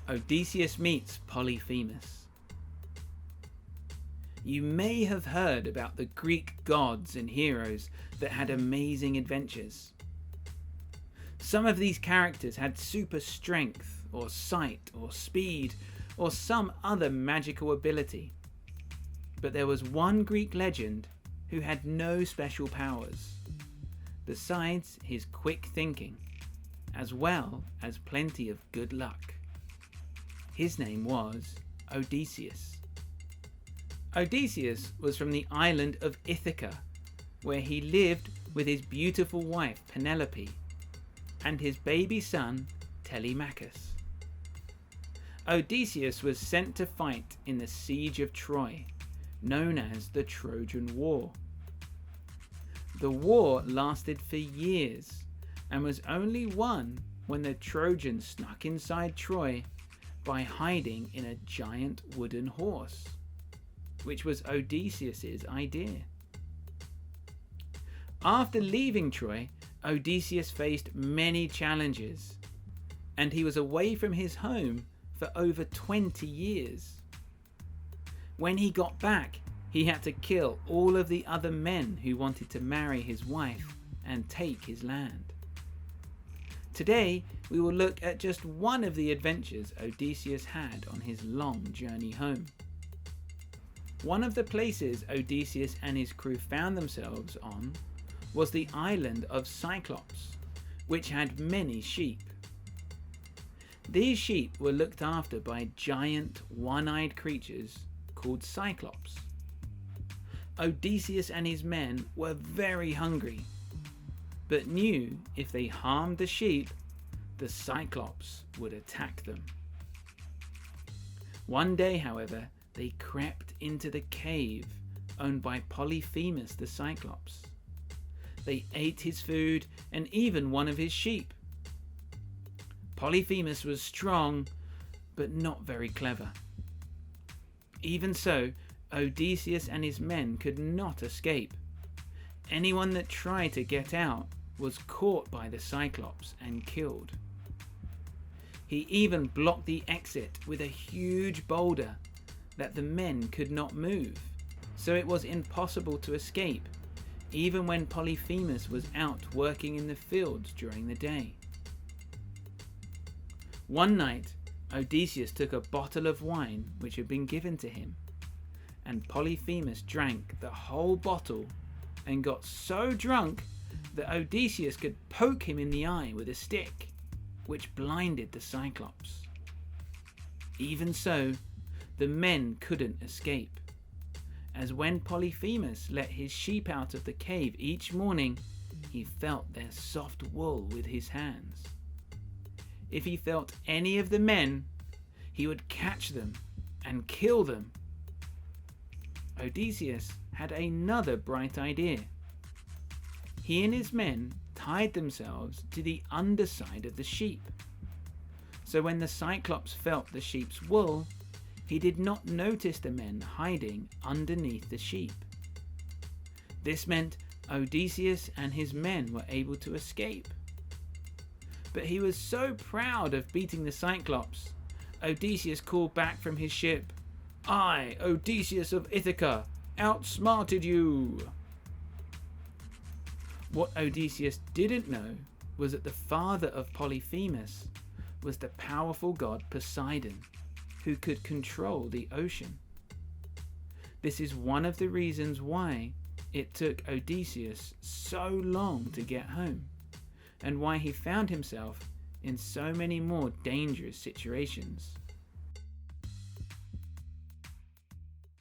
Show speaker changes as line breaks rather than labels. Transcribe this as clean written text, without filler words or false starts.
Odysseus meets Polyphemus. You may have heard about the Greek gods and heroes that had amazing adventures. Some of these characters had super strength, or sight, or speed, or some other magical ability. But there was one Greek legend who had no special powers, besides his quick thinking, as well as plenty of good luck. His name was Odysseus. Odysseus was from the island of Ithaca, where he lived with his beautiful wife Penelope and his baby son Telemachus. Odysseus was sent to fight in the siege of Troy, known as the Trojan War. The war lasted for years and was only won when the Trojans snuck inside Troy by hiding in a giant wooden horse, which was Odysseus's idea. After leaving Troy, Odysseus faced many challenges, and he was away from his home for over 20 years. When he got back, he had to kill all of the other men who wanted to marry his wife and take his land. Today, we will look at just one of the adventures Odysseus had on his long journey home. One of the places Odysseus and his crew found themselves on was the island of Cyclopes, which had many sheep. These sheep were looked after by giant, one-eyed creatures called Cyclopes. Odysseus and his men were very hungry, but knew if they harmed the sheep, the Cyclops would attack them. One day, however, they crept into the cave owned by Polyphemus the Cyclops. They ate his food and even one of his sheep. Polyphemus was strong, but not very clever. Even so, Odysseus and his men could not escape. Anyone that tried to get out was caught by the Cyclops and killed. He even blocked the exit with a huge boulder that the men could not move, so it was impossible to escape, even when Polyphemus was out working in the fields during the day. One night, Odysseus took a bottle of wine which had been given to him, and Polyphemus drank the whole bottle and got so drunk that Odysseus could poke him in the eye with a stick, which blinded the Cyclops. Even so, the men couldn't escape, as when Polyphemus let his sheep out of the cave each morning, he felt their soft wool with his hands. If he felt any of the men, he would catch them and kill them. Odysseus had another bright idea. He and his men tied themselves to the underside of the sheep, so when the Cyclops felt the sheep's wool, he did not notice the men hiding underneath the sheep. This meant Odysseus and his men were able to escape. But he was so proud of beating the Cyclops, Odysseus called back from his ship, "I, Odysseus of Ithaca, outsmarted you!" What Odysseus didn't know was that the father of Polyphemus was the powerful god Poseidon, who could control the ocean. This is one of the reasons why it took Odysseus so long to get home, and why he found himself in so many more dangerous situations